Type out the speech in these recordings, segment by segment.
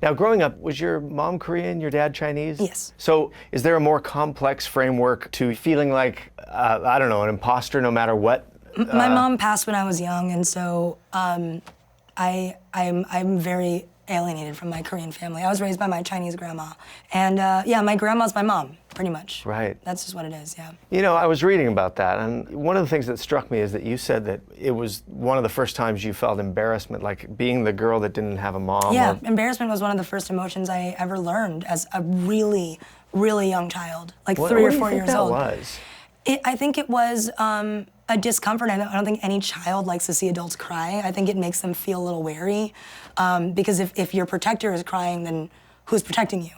Now, growing up, was your mom Korean, your dad Chinese? Yes. So is there a more complex framework to feeling like, I don't know, an imposter no matter what? My mom passed when I was young, and so I'm very alienated from my Korean family. I was raised by my Chinese grandma, and yeah, my grandma's my mom, pretty much. Right. That's just what it is, yeah. You know, I was reading about that, and one of the things that struck me is that you said that it was one of the first times you felt embarrassment, like being the girl that didn't have a mom. Yeah, embarrassment was one of the first emotions I ever learned as a really, really young child, like 3 or 4 years old. What do you think that was? I think it was a discomfort. I don't think any child likes to see adults cry. I think it makes them feel a little wary, because if your protector is crying, then who's protecting you?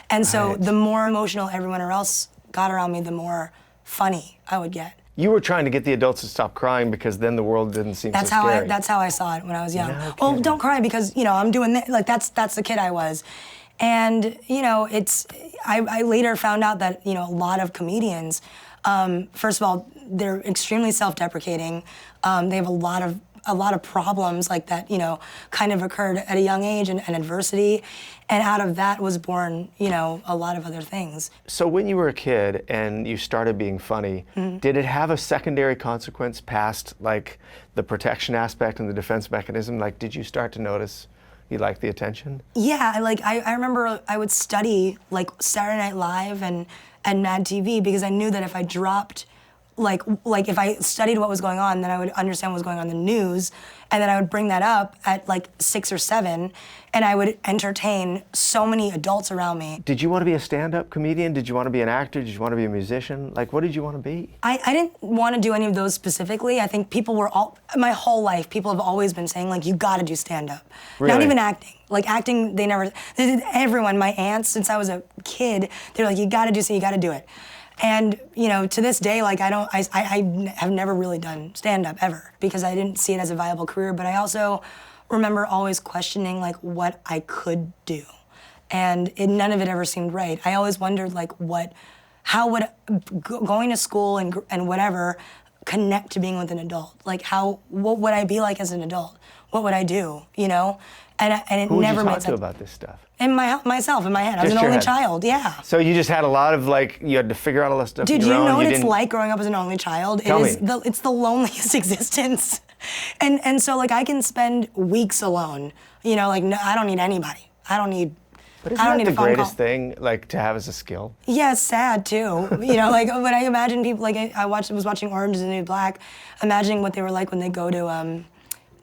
And so the more emotional everyone else got around me, the more funny I would get. You were trying to get the adults to stop crying because then the world didn't seem so scary. That's how I saw it when I was young. No Well, kidding. don't cry because, you know, I'm doing this. Like, that's the kid I was. And, you know, I later found out that, you know, a lot of comedians, first of all, they're extremely self-deprecating. They have a lot of problems like that, you know, kind of occurred at a young age and adversity. And out of that was born, you know, a lot of other things. So when you were a kid and you started being funny, did it have a secondary consequence past like the protection aspect and the defense mechanism? Like, did you start to notice you liked the attention? Yeah, I remember I would study like Saturday Night Live and Mad TV because I knew that if I dropped, like if I studied what was going on, then I would understand what was going on in the news, and then I would bring that up at like 6 or 7, and I would entertain so many adults around me. Did you want to be a stand-up comedian? Did you want to be an actor? Did you want to be a musician? Like, what did you want to be? I didn't want to do any of those specifically. I think my whole life, people have always been saying, like, you gotta do stand-up. Really? Not even acting. Like, acting, everyone, my aunts, since I was a kid, they're like, you gotta do it. And, you know, to this day, like, I have never really done stand-up ever because I didn't see it as a viable career, but I also remember always questioning, like, what I could do. And none of it ever seemed right. I always wondered, like, how would going to school and whatever connect to being with an adult? Like, what would I be like as an adult? What would I do, you know? And it Who never would you made talk sense. to about this stuff? In myself, in my head. I was Just an your only head. child, yeah. So you just had a lot of like, you had to figure out all this stuff Dude, on you your own. know what it's didn't- like growing up as an only child? Tell me. It's the loneliest existence. And so, like, I can spend weeks alone. You know, like, no, I don't need anybody. I don't need But I isn't don't that need the a phone greatest call. thing, like, to have as a skill? Yeah, it's sad too. You know, like when I imagine people, like I was watching Orange is the New Black, imagining what they were like when they go to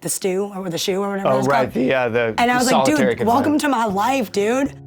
the stew or the shoe or whatever. Oh, it's right, called. the And I was like, solitary dude, welcome confinement. to my life, dude.